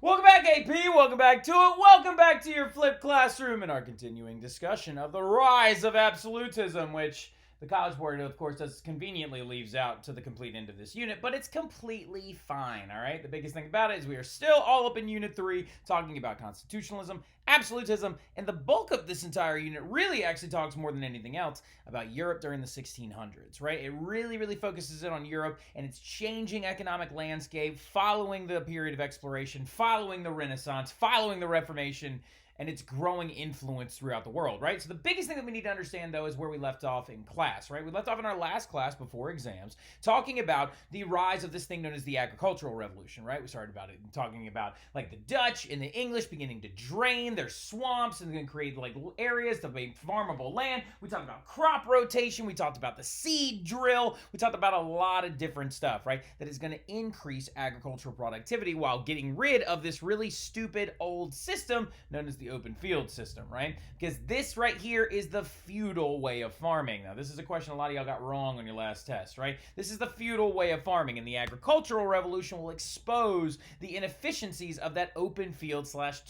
Welcome back, AP. Welcome back to it. Welcome back to your flipped classroom and our continuing discussion of the rise of absolutism, which the College Board, of course, does conveniently leaves out to the complete end of this unit, but it's completely fine, all right? The biggest thing about it is we are still all up in Unit 3 talking about constitutionalism, absolutism, and the bulk of this entire unit really actually talks more than anything else about Europe during the 1600s, right? It really focuses in on Europe and its changing economic landscape following the period of exploration, following the Renaissance, following the Reformation, and its growing influence throughout the world, right? So the biggest thing that we need to understand, though, is where we left off in class, right? We left off in our last class before exams talking about the rise of this thing known as the agricultural revolution, right? We started about it talking about like the Dutch and the English beginning to drain their swamps and then create like areas to make farmable land. We talked about crop rotation. We talked about the seed drill. We talked about a lot of different stuff, right? That is going to increase agricultural productivity while getting rid of this really stupid old system known as the open field system, right? Because this right here is the feudal way of farming. Now, this is a question a lot of y'all got wrong on your last test, right? This is the feudal way of farming, and the agricultural revolution will expose the inefficiencies of that open field slash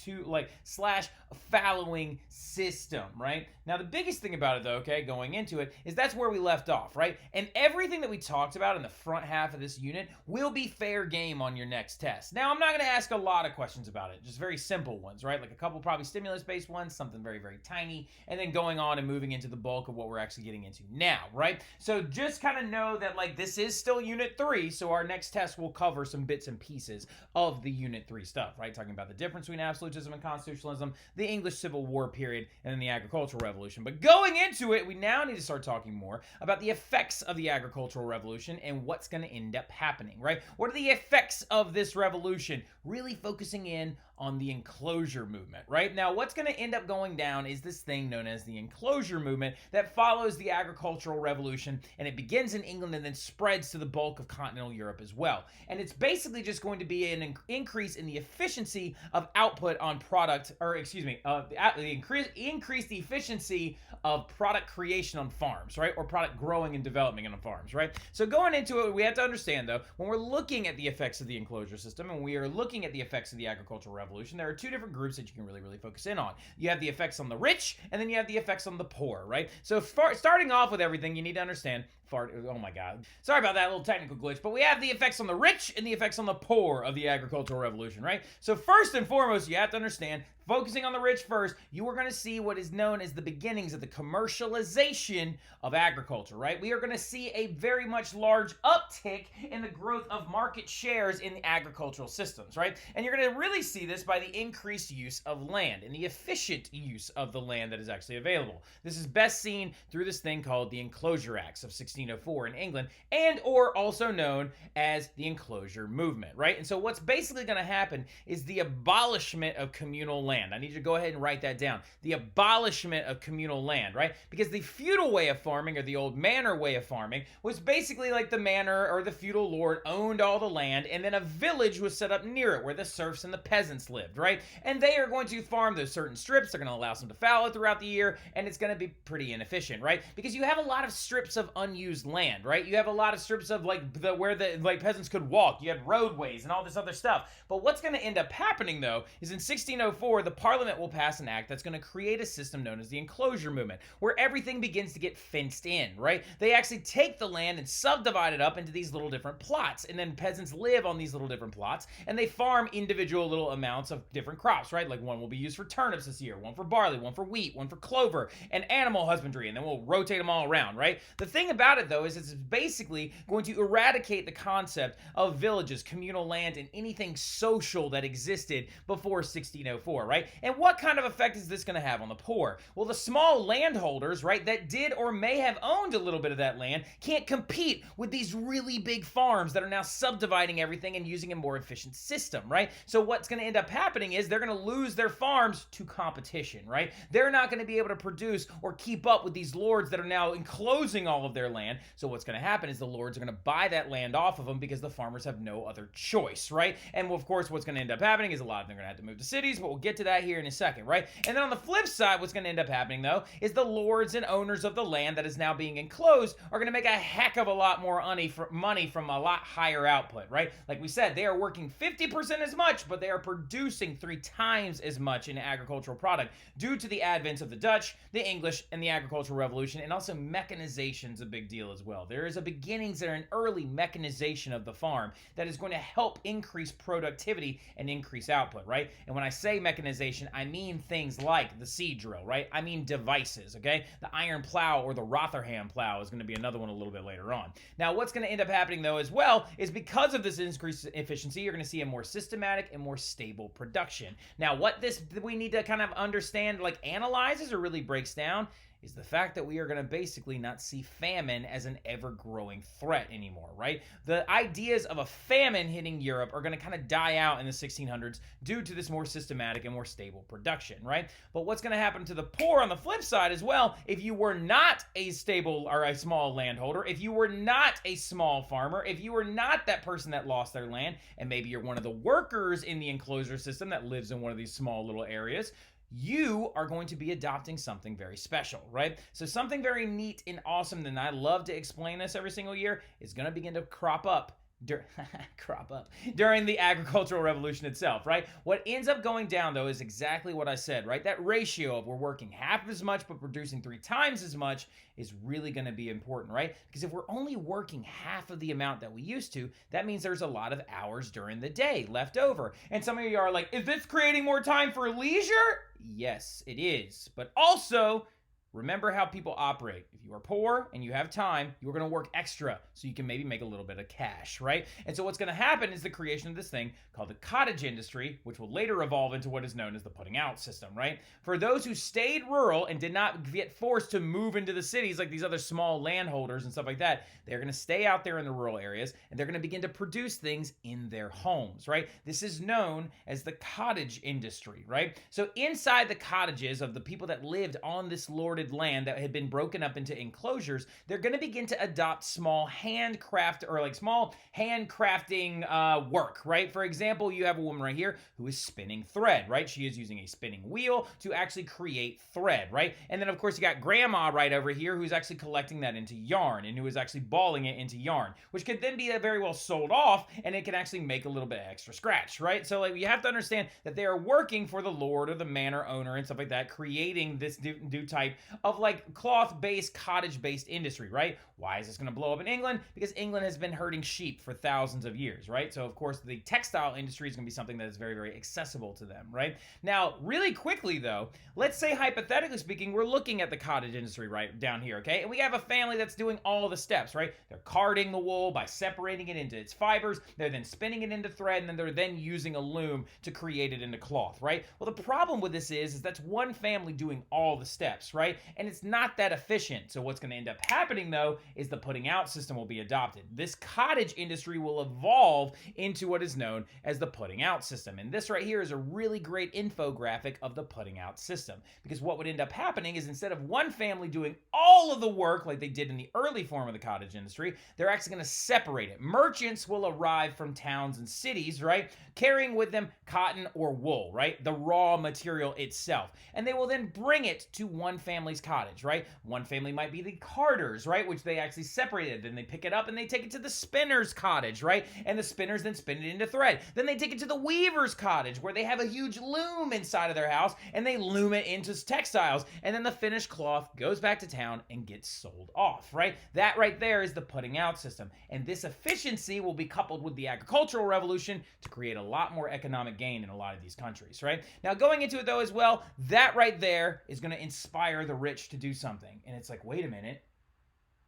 fallowing system, right? Now, the biggest thing about it, though, okay, going into it, is that's where we left off, right? And everything that we talked about in the front half of this unit will be fair game on your next test. Now, I'm not going to ask a lot of questions about it, just very simple ones, right? Like a couple probably stimulus-based ones, something very tiny, and then going on and moving into the bulk of what we're actually getting into now, right? So just kind of know that, like, this is still Unit 3, so our next test will cover some bits and pieces of the Unit 3 stuff, right? Talking about the difference between absolutism and constitutionalism, the English Civil War period, and then the agricultural revolution. But going into it, we now need to start talking more about the effects of the agricultural revolution and what's going to end up happening, right? What are the effects of this revolution? Really focusing in on the enclosure movement, right? Now, what's going to end up going down is this thing known as the enclosure movement that follows the agricultural revolution, and it begins in England and then spreads to the bulk of continental Europe as well. And it's basically just going to be an increase in the efficiency of output on product, or excuse me, increase the efficiency of product creation on farms, right? Or product growing and developing on farms, right? So going into it, we have to understand, though, when we're looking at the effects of the enclosure system and we are looking at the effects of the agricultural revolution, there are two different groups that you can really focus in on. You have the effects on the rich, and then you have the effects on the poor, right? So starting off with everything, you need to understand, oh my god, sorry about that little technical glitch, but we have the effects on the rich and the effects on the poor of the agricultural revolution, right? So first and foremost, you have to understand, focusing on the rich first, you are going to see what is known as the beginnings of the commercialization of agriculture, right? We are going to see a very much large uptick in the growth of market shares in the agricultural systems, right? And you're going to really see this by the increased use of land and the efficient use of the land that is actually available. This is best seen through this thing called the Enclosure Acts of 1604 in England, and or also known as the enclosure movement, right? And so what's basically going to happen is the abolishment of communal land. I need you to go ahead and write that down. The abolishment of communal land, right? Because the feudal way of farming, or the old manor way of farming, was basically like the manor or the feudal lord owned all the land, and then a village was set up near it where the serfs and the peasants lived, right? And they are going to farm those certain strips. They're going to allow some to fallow throughout the year, and it's going to be pretty inefficient, right? Because you have a lot of strips of unused land, right? You have a lot of strips of where the peasants could walk. You had roadways and all this other stuff. But what's going to end up happening, though, is in 1604, the Parliament will pass an act that's going to create a system known as the enclosure movement, where everything begins to get fenced in, right? They actually take the land and subdivide it up into these little different plots, and then peasants live on these little different plots, and they farm individual little amounts of different crops, right? Like one will be used for turnips this year, one for barley, one for wheat, one for clover, and animal husbandry, and then we'll rotate them all around, right? The thing about it, though, is it's basically going to eradicate the concept of villages, communal land, and anything social that existed before 1604, right? And what kind of effect is this going to have on the poor? Well, the small landholders, right, that did or may have owned a little bit of that land can't compete with these really big farms that are now subdividing everything and using a more efficient system, right? So what's going to end up happening is they're going to lose their farms to competition, right? They're not going to be able to produce or keep up with these lords that are now enclosing all of their land. So what's going to happen is the lords are going to buy that land off of them because the farmers have no other choice, right? And of course, what's going to end up happening is a lot of them are going to have to move to cities, but we'll get to to that here in a second, right? And then on the flip side, what's going to end up happening, though, is the lords and owners of the land that is now being enclosed are going to make a heck of a lot more money from a lot higher output, right? Like we said, they are working 50% as much, but they are producing 3 times as much in agricultural product due to the advent of the Dutch, the English, and the agricultural revolution, and also mechanization is a big deal as well. There is a beginnings there, an early mechanization of the farm that is going to help increase productivity and increase output, right? And when I say mechanization, I mean things like the seed drill, right? I mean devices, okay? The iron plow or the Rotherham plow is going to be another one a little bit later on. Now, what's going to end up happening, though, as well, is because of this increased efficiency, you're going to see a more systematic and more stable production. Now, what this we need to kind of understand, like analyzes or really breaks down, is the fact that we are going to basically not see famine as an ever-growing threat anymore, right? The ideas of a famine hitting Europe are going to kind of die out in the 1600s due to this more systematic and more stable production, right? But what's going to happen to the poor on the flip side as well, if you were not a stable or a small landholder, if you were not a small farmer, if you were not that person that lost their land, and maybe you're one of the workers in the enclosure system that lives in one of these small little areas, you are going to be adopting something very special, right? So something very neat and awesome, and I love to explain this every single year, is going to begin to crop up during the agricultural revolution itself, right? What ends up going down, though, is exactly what I said, right? That ratio of we're working half as much but producing 3 times as much is really going to be important, right? Because if we're only working half of the amount that we used to, that means there's a lot of hours during the day left over. And some of you are like, is this creating more time for leisure? Yes, it is. But also, remember how people operate. If you are poor and you have time, you're going to work extra so you can maybe make a little bit of cash, right? And so what's going to happen is the creation of this thing called the cottage industry, which will later evolve into what is known as the putting out system, right? For those who stayed rural and did not get forced to move into the cities like these other small landholders and stuff like that, they're going to stay out there in the rural areas and they're going to begin to produce things in their homes, right? This is known as the cottage industry, right? So inside the cottages of the people that lived on this lorded land that had been broken up into enclosures, they're going to begin to adopt small handcraft or like small handcrafting work, right? For example, you have a woman right here who is spinning thread, right? She is using a spinning wheel to actually create thread, right? And then of course you got grandma right over here who's actually collecting that into yarn and who is actually balling it into yarn, which could then be very well sold off and it can actually make a little bit of extra scratch, right? So like you have to understand that they are working for the lord or the manor owner and stuff like that, creating this new type of like cloth-based, cottage-based industry, right? Why is this going to blow up in England? Because England has been herding sheep for thousands of years, right? So of course the textile industry is going to be something that is very, very accessible to them, right? Now, really quickly though, let's say hypothetically speaking, we're looking at the cottage industry right down here, okay? And we have a family that's doing all the steps, right? They're carding the wool by separating it into its fibers. They're then spinning it into thread, and then they're then using a loom to create it into cloth, right? Well, the problem with this is that's one family doing all the steps, right? And it's not that efficient. So what's going to end up happening though is the putting out system will be adopted. This cottage industry will evolve into what is known as the putting out system. And this right here is a really great infographic of the putting out system, because what would end up happening is instead of one family doing all of the work like they did in the early form of the cottage industry, they're actually going to separate it. Merchants will arrive from towns and cities, right, carrying with them cotton or wool, right, the raw material itself, and they will then bring it to one family's cottage, right? One family might be the carders, right, which they actually separated. Then they pick it up and they take it to the spinner's cottage, right? And the spinners then spin it into thread. Then they take it to the weaver's cottage where they have a huge loom inside of their house and they loom it into textiles. And then the finished cloth goes back to town and gets sold off, right? That right there is the putting out system. And this efficiency will be coupled with the agricultural revolution to create a lot more economic gain in a lot of these countries, right? Now going into it though as well, that right there is going to inspire the rich to do something. And it's like, wait a minute,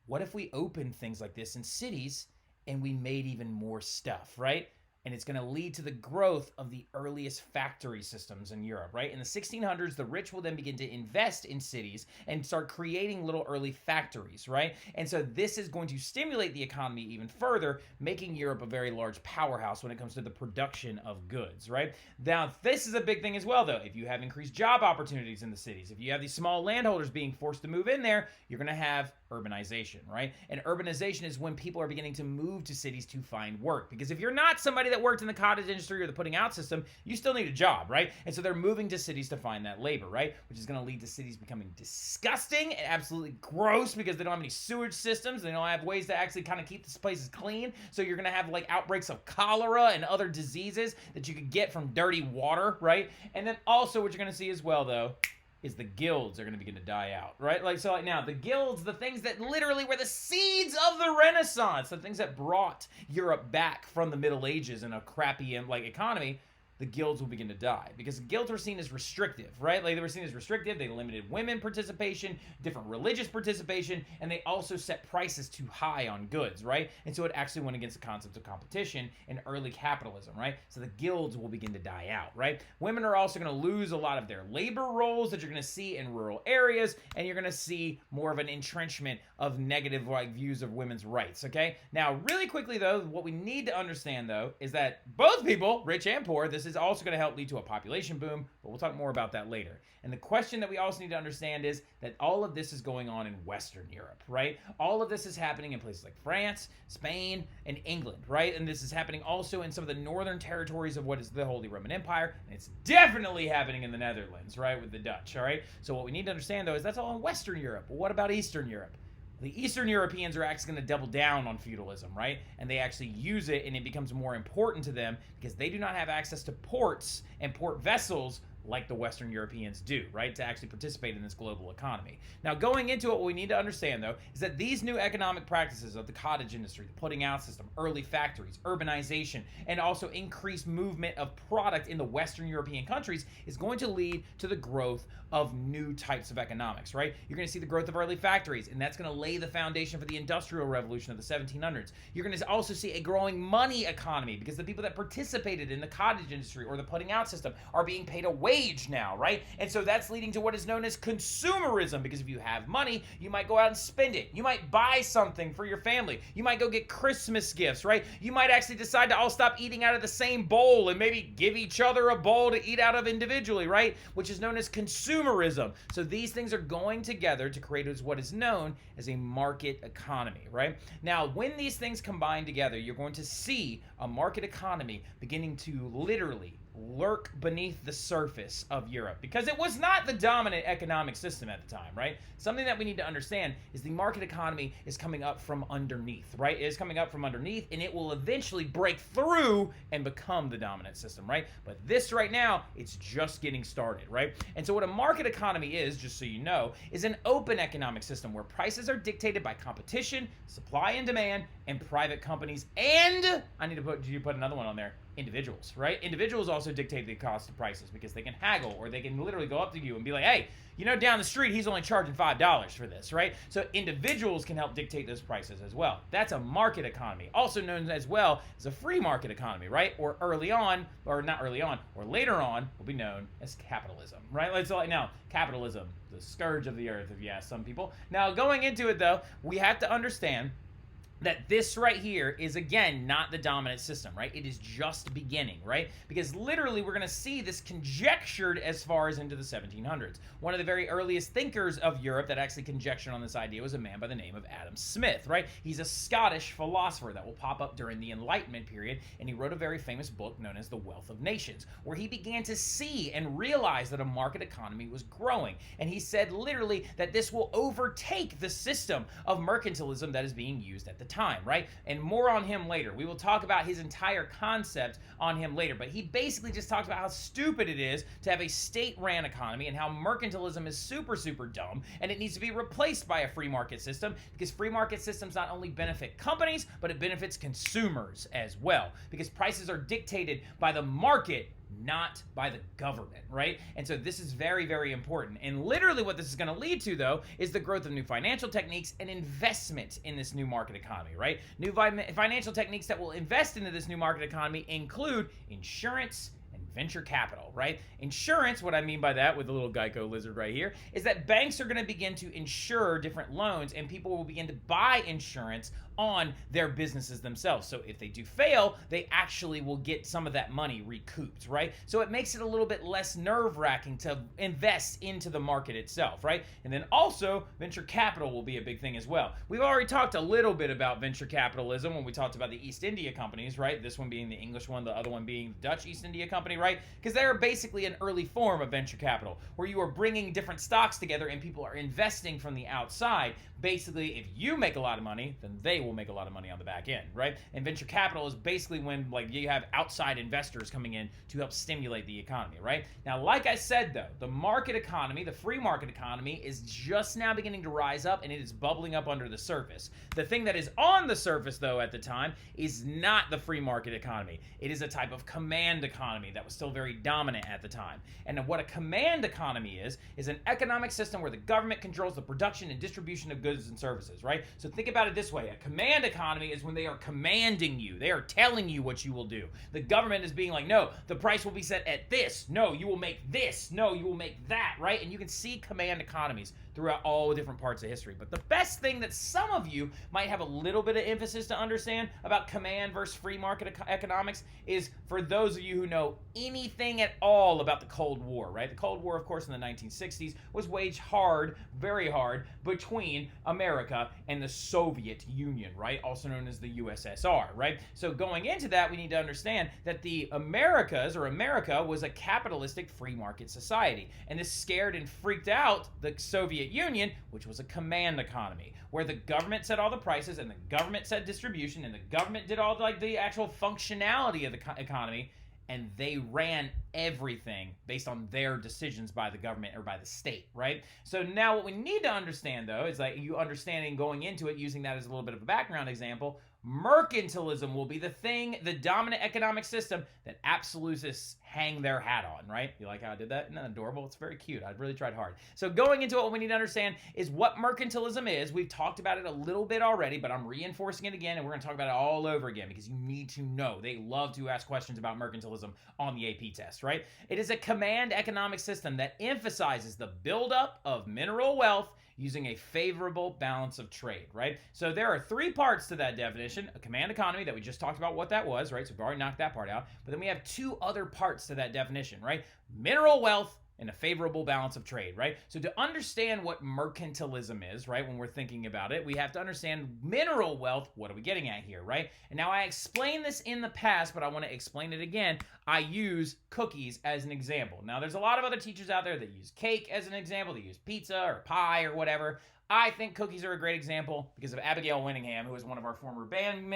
what if we opened things like this in cities and we made even more stuff, right? And it's going to lead to the growth of the earliest factory systems in Europe, right? In the 1600s, the rich will then begin to invest in cities and start creating little early factories, right? And so this is going to stimulate the economy even further, making Europe a very large powerhouse when it comes to the production of goods, right? Now, this is a big thing as well, though. If you have increased job opportunities in the cities, if you have these small landholders being forced to move in there, you're going to have urbanization, right? And urbanization is when people are beginning to move to cities to find work. Because if you're not somebody that worked in the cottage industry or the putting out system, you still need a job, right? And so they're moving to cities to find that labor, right? Which is going to lead to cities becoming disgusting and absolutely gross because they don't have any sewage systems. They don't have ways to actually kind of keep these places clean. So you're going to have like outbreaks of cholera and other diseases that you could get from dirty water, right? And then also what you're going to see as well, though, is the guilds are going to begin to die out, right? Like, so like now, the guilds, the things that literally were the seeds of the Renaissance, the things that brought Europe back from the Middle Ages and a crappy like economy, the guilds will begin to die because guilds were seen as restrictive, right? Like they were seen as restrictive. They limited women participation, different religious participation, and they also set prices too high on goods, right? And so it actually went against the concept of competition in early capitalism, right? So the guilds will begin to die out, right? Women are also going to lose a lot of their labor roles that you're going to see in rural areas, and you're going to see more of an entrenchment of negative like views of women's rights, okay? Now, really quickly though, what we need to understand though is that both people, rich and poor, this is also going to help lead to a population boom, but we'll talk more about that later. And the question that we also need to understand is that all of this is going on in Western Europe, right? All of this is happening in places like France, Spain, and England, right? And this is happening also in some of the northern territories of what is the Holy Roman Empire, and it's definitely happening in the Netherlands, right, with the Dutch, all right? So what we need to understand, though, is that's all in Western Europe. Well, what about Eastern Europe? The Eastern Europeans are actually going to double down on feudalism, right? And they actually use it, and it becomes more important to them because they do not have access to ports and port vessels like the Western Europeans do, right, to actually participate in this global economy. Now, going into it, what we need to understand, though, is that these new economic practices of the cottage industry, the putting out system, early factories, urbanization, and also increased movement of product in the Western European countries is going to lead to the growth of new types of economics, right? You're going to see the growth of early factories, and that's going to lay the foundation for the Industrial Revolution of the 1700s. You're going to also see a growing money economy because the people that participated in the cottage industry or the putting out system are being paid a wage now, right? And so that's leading to what is known as consumerism, because if you have money, you might go out and spend it. You might buy something for your family. You might go get Christmas gifts, right? You might actually decide to all stop eating out of the same bowl and maybe give each other a bowl to eat out of individually, right? Which is known as consumerism. So these things are going together to create what is known as a market economy, right? Now, when these things combine together, you're going to see a market economy beginning to literally lurk beneath the surface of Europe because it was not the dominant economic system at the time, right? Something that we need to understand is the market economy is coming up from underneath, right? It is coming up from underneath, and it will eventually break through and become the dominant system, right? But this right now, it's just getting started, right? And so what a market economy is, just so you know, is an open economic system where prices are dictated by competition, supply and demand, and private companies, and I need to put another one on there, individuals, right? Individuals also dictate the cost of prices because they can haggle, or they can literally go up to you and be like, hey, you know, down the street, he's only charging $5 for this, right? So individuals can help dictate those prices as well. That's a market economy, also known as well as a free market economy, right? Or early on, or not early on, or later on will be known as capitalism, right? Let's now, capitalism, the scourge of the earth, if you ask some people. Now, going into it, though, we have to understand that this right here is, again, not the dominant system, right? It is just beginning, right? Because literally we're going to see this conjectured as far as into the 1700s. One of the very earliest thinkers of Europe that actually conjectured on this idea was a man by the name of Adam Smith, right? He's a Scottish philosopher that will pop up during the Enlightenment period, and he wrote a very famous book known as The Wealth of Nations, where he began to see and realize that a market economy was growing. And he said literally that this will overtake the system of mercantilism that is being used at the time, right? And more on him later. We will talk about his entire concept on him later, but he basically just talks about how stupid it is to have a state-ran economy and how mercantilism is super, super dumb, and it needs to be replaced by a free market system because free market systems not only benefit companies, but it benefits consumers as well because prices are dictated by the market, not by the government, right? And so this is very, very important. And literally what this is going to lead to, though, is the growth of new financial techniques and investment in this new market economy, right? New financial techniques that will invest into this new market economy include insurance and venture capital, right? Insurance, what I mean by that with the little Geico lizard right here, is that banks are going to begin to insure different loans and people will begin to buy insurance on their businesses themselves. So if they do fail, they actually will get some of that money recouped, right? So it makes it a little bit less nerve-wracking to invest into the market itself, right? And then also, venture capital will be a big thing as well. We've already talked a little bit about venture capitalism when we talked about the East India companies, right? This one being the English one, the other one being the Dutch East India Company, right? Because they're basically an early form of venture capital, where you are bringing different stocks together and people are investing from the outside. Basically, if you make a lot of money, then they will make a lot of money on the back end, right? And venture capital is basically when like you have outside investors coming in to help stimulate the economy, right? Now, like I said though, the market economy, the free market economy is just now beginning to rise up and it is bubbling up under the surface. The thing that is on the surface though at the time is not the free market economy. It is a type of command economy that was still very dominant at the time. And what a command economy is an economic system where the government controls the production and distribution of goods and services, right? So think about it this way. A command economy is when they are commanding you. They are telling you what you will do. The government is being like, no, the price will be set at this. No, you will make this. No, you will make that, right? And you can see command economies throughout all different parts of history. But the best thing that some of you might have a little bit of emphasis to understand about command versus free market economics is for those of you who know anything at all about the Cold War, right? The Cold War, of course, in the 1960s was waged hard, very hard, between America and the Soviet Union, right? Also known as the USSR, right? So going into that, we need to understand that the Americas, or America, was a capitalistic free market society. And this scared and freaked out the Soviet Union, which was a command economy, where the government set all the prices and the government set distribution and the government did all like the actual functionality of the economy, and they ran everything based on their decisions by the government or by the state, right? So now what we need to understand though is like you understanding going into it, using that as a little bit of a background example, mercantilism will be the thing, the dominant economic system that absolutists hang their hat on, right? You like how I did that? Isn't that adorable? It's very cute. I really tried hard. So going into it, what we need to understand is what mercantilism is. We've talked about it a little bit already, but I'm reinforcing it again, and we're going to talk about it all over again because you need to know. They love to ask questions about mercantilism on the AP test, right? It is a command economic system that emphasizes the buildup of mineral wealth using a favorable balance of trade, right? So there are three parts to that definition. A command economy that we just talked about what that was, right? So we've already knocked that part out. But then we have two other parts to that definition, right? Mineral wealth and a favorable balance of trade, right? So to understand what mercantilism is, right, when we're thinking about it, we have to understand mineral wealth. What are we getting at here, right? And now I explained this in the past, but I want to explain it again. I use cookies as an example. Now, there's a lot of other teachers out there that use cake as an example. They use pizza or pie or whatever. I think cookies are a great example because of Abigail Winningham, who is one of our former band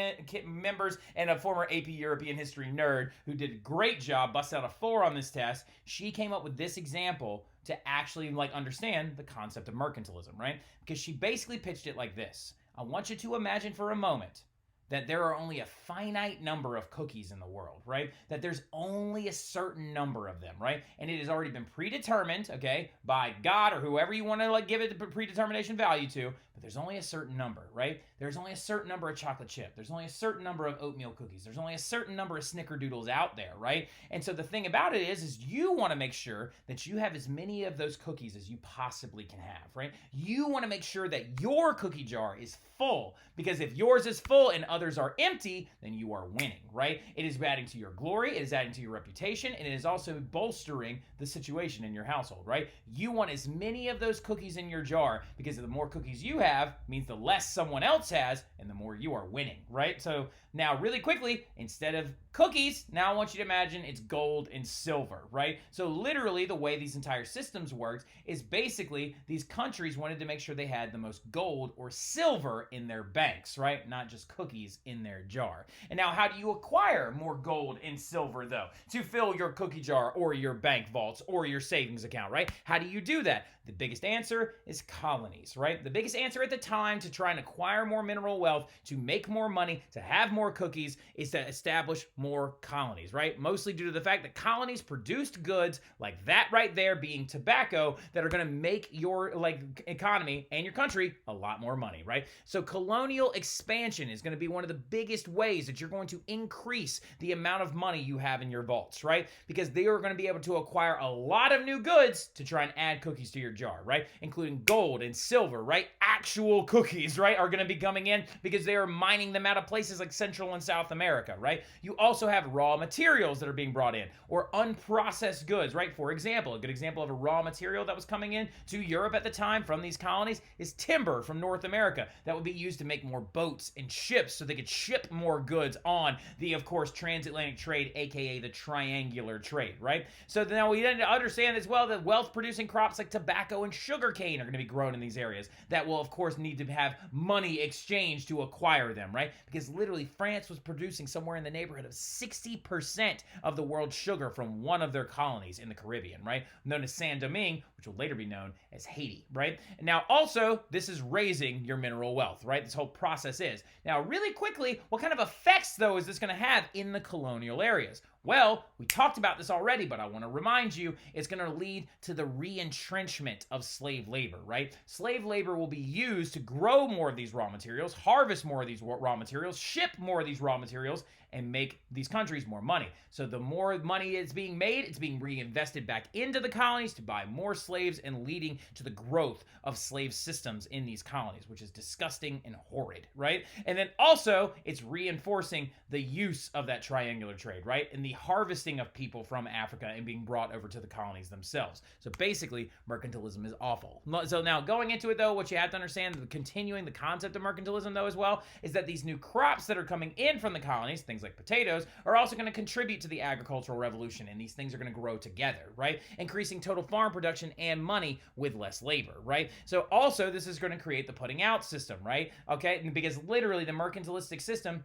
members and a former AP European history nerd who did a great job, busted out a 4 on this test. She came up with this example to actually understand the concept of mercantilism, right? Because she basically pitched it like this. I want you to imagine for a moment that there are only a finite number of cookies in the world, right? That there's only a certain number of them, right? And it has already been predetermined, okay, by God or whoever you want to give it the predetermination value to, but there's only a certain number, right? There's only a certain number of chocolate chip. There's only a certain number of oatmeal cookies. There's only a certain number of snickerdoodles out there, right? And so the thing about it is you want to make sure that you have as many of those cookies as you possibly can have, right? You want to make sure that your cookie jar is full, because if yours is full and others are empty, then you are winning, right? It is adding to your glory, it is adding to your reputation, and it is also bolstering the situation in your household, right? You want as many of those cookies in your jar, because the more cookies you have means the less someone else has, and the more you are winning, right? So now really quickly, instead of cookies, now I want you to imagine it's gold and silver, right? So literally the way these entire systems worked is basically these countries wanted to make sure they had the most gold or silver in their banks, right? Not just cookies in their jar. And now how do you acquire more gold and silver though to fill your cookie jar or your bank vaults or your savings account, right? How do you do that? The biggest answer is colonies, right? The biggest answer at the time to try and acquire more mineral wealth, to make more money, to have more cookies, is to establish more more colonies, right? Mostly due to the fact that colonies produced goods like that right there being tobacco that are going to make your economy and your country a lot more money, right? So colonial expansion is going to be one of the biggest ways that you're going to increase the amount of money you have in your vaults, right? Because they are going to be able to acquire a lot of new goods to try and add cookies to your jar, right? Including gold and silver, right? Actual cookies, right, are going to be coming in because they are mining them out of places like Central and South America, right? You also have raw materials that are being brought in or unprocessed goods, right? For example, a good example of a raw material that was coming in to Europe at the time from these colonies is timber from North America that would be used to make more boats and ships so they could ship more goods on the, of course, transatlantic trade, aka the triangular trade, right? So now we need to understand as well that wealth-producing crops like tobacco and sugarcane are going to be grown in these areas that will, of course, need to have money exchanged to acquire them, right? Because literally France was producing somewhere in the neighborhood of 60% of the world's sugar from one of their colonies in the Caribbean, right? Known as Saint-Domingue, which will later be known as Haiti, right? And now also, this is raising your mineral wealth, right? This whole process is. Now, really quickly, what kind of effects, though, is this going to have in the colonial areas? Well, we talked about this already, but I want to remind you, it's going to lead to the re-entrenchment of slave labor, right? Slave labor will be used to grow more of these raw materials, harvest more of these raw materials, ship more of these raw materials, and make these countries more money. So the more money is being made, it's being reinvested back into the colonies to buy more slaves and leading to the growth of slave systems in these colonies, which is disgusting and horrid, right? And then also, it's reinforcing the use of that triangular trade, right? And the harvesting of people from Africa and being brought over to the colonies themselves. So basically, mercantilism is awful. So now going into it though, what you have to understand, continuing the concept of mercantilism though as well, is that these new crops that are coming in from the colonies, things like potatoes, are also going to contribute to the agricultural revolution, and these things are going to grow together, right? Increasing total farm production and money with less labor, right? So also, this is going to create the putting out system, right? Okay, because literally the mercantilistic system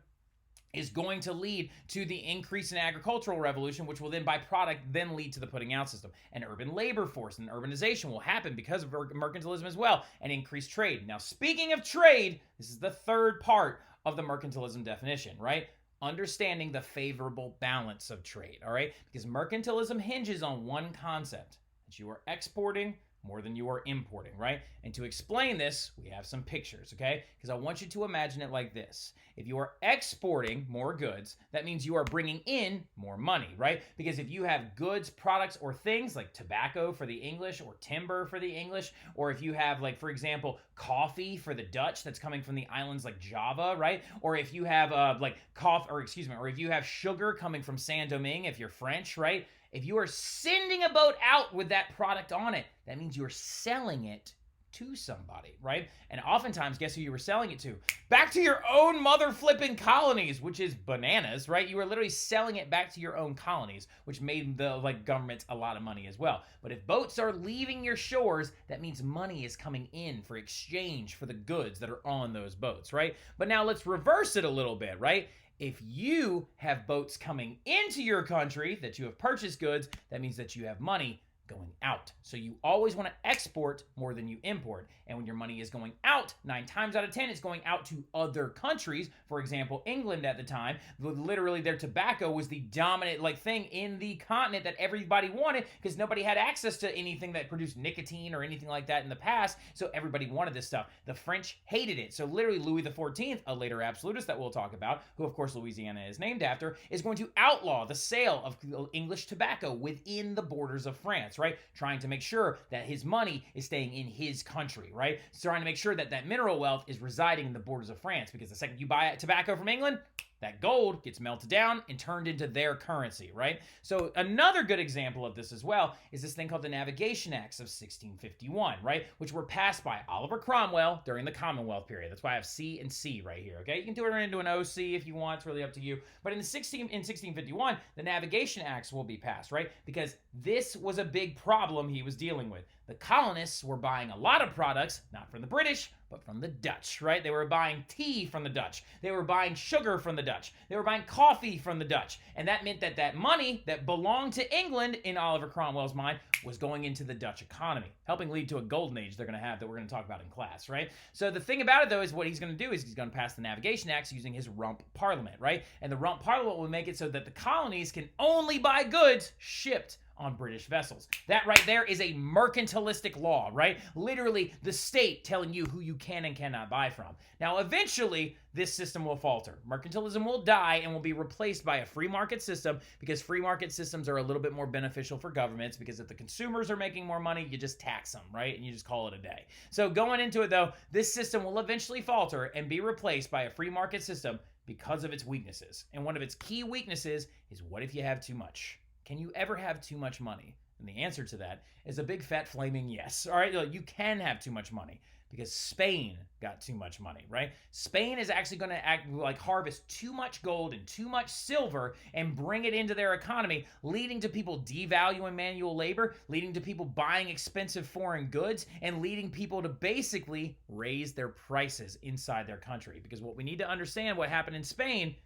is going to lead to the increase in agricultural revolution, which will then by product then lead to the putting out system. An urban labor force and urbanization will happen because of mercantilism as well, and increased trade. Now, speaking of trade, this is the third part of the mercantilism definition, right? Understanding the favorable balance of trade, all right? Because mercantilism hinges on one concept, that you are exporting more than you are importing, right? And to explain this, we have some pictures, okay? Because I want you to imagine it like this. If you are exporting more goods, that means you are bringing in more money, right? Because if you have goods, products, or things like tobacco for the English or timber for the English, or if you have, like, for example, coffee for the Dutch that's coming from the islands like Java, right? Or if you have, or if you have sugar coming from Saint-Domingue, if you're French, right? If you are sending a boat out with that product on it, that means you're selling it to somebody, right? And oftentimes, guess who you were selling it to? Back to your own mother flipping colonies, which is bananas, right? You were literally selling it back to your own colonies, which made the governments a lot of money as well. But if boats are leaving your shores, that means money is coming in for exchange for the goods that are on those boats, right? But now let's reverse it a little bit, right? If you have boats coming into your country that you have purchased goods, that means that you have money going out. So you always want to export more than you import. And when your money is going out, 9 times out of 10, it's going out to other countries. For example, England at the time, literally their tobacco was the dominant thing in the continent that everybody wanted because nobody had access to anything that produced nicotine or anything like that in the past. So everybody wanted this stuff. The French hated it. So literally Louis XIV, a later absolutist that we'll talk about, who of course Louisiana is named after, is going to outlaw the sale of English tobacco within the borders of France, right? Trying to make sure that his money is staying in his country, right? So trying to make sure that that mineral wealth is residing in the borders of France, because the second you buy tobacco from England, that gold gets melted down and turned into their currency, right? So another good example of this as well is this thing called the Navigation Acts of 1651, right? Which were passed by Oliver Cromwell during the Commonwealth period. That's why I have C and C right here, okay? You can do it into an OC if you want. It's really up to you. But in 1651, the Navigation Acts will be passed, right? Because this was a big problem he was dealing with. The colonists were buying a lot of products, not from the British, but from the Dutch, right? They were buying tea from the Dutch. They were buying sugar from the Dutch. They were buying coffee from the Dutch. And that meant that that money that belonged to England, in Oliver Cromwell's mind, was going into the Dutch economy, helping lead to a golden age they're going to have that we're going to talk about in class, right? So the thing about it, though, is what he's going to do is he's going to pass the Navigation Acts using his Rump Parliament, right? And the Rump Parliament will make it so that the colonies can only buy goods shipped on British vessels. That right there is a mercantilistic law, right? Literally the state telling you who you can and cannot buy from. Now, eventually, this system will falter. Mercantilism will die and will be replaced by a free market system, because free market systems are a little bit more beneficial for governments, because if the consumers are making more money, you just tax them, right? And you just call it a day. So going into it, though, this system will eventually falter and be replaced by a free market system because of its weaknesses. And one of its key weaknesses is, what if you have too much? Can you ever have too much money? And the answer to that is a big fat flaming yes. All right, you can have too much money, because Spain got too much money, right? Spain is actually going to harvest too much gold and too much silver and bring it into their economy, leading to people devaluing manual labor, leading to people buying expensive foreign goods, and leading people to basically raise their prices inside their country. Because what we need to understand, what happened in Spain,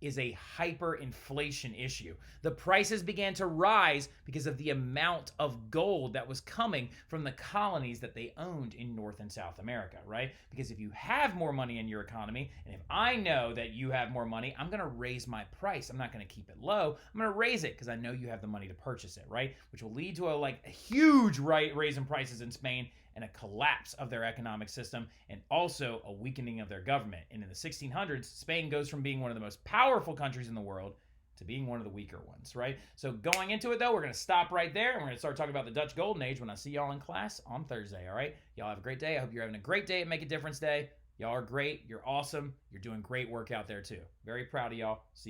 is a hyperinflation issue. The prices began to rise because of the amount of gold that was coming from the colonies that they owned in North and South America, right? Because if you have more money in your economy, and if I know that you have more money, I'm going to raise my price. I'm not going to keep it low. I'm going to raise it because I know you have the money to purchase it, right? Which will lead to a huge raise in prices in Spain, and a collapse of their economic system, and also a weakening of their government. And in the 1600s, Spain goes from being one of the most powerful countries in the world to being one of the weaker ones, right? So going into it, though, we're going to stop right there, and we're going to start talking about the Dutch Golden Age when I see y'all in class on Thursday, all right? Y'all have a great day. I hope you're having a great day at Make a Difference Day. Y'all are great. You're awesome. You're doing great work out there, too. Very proud of y'all. See you.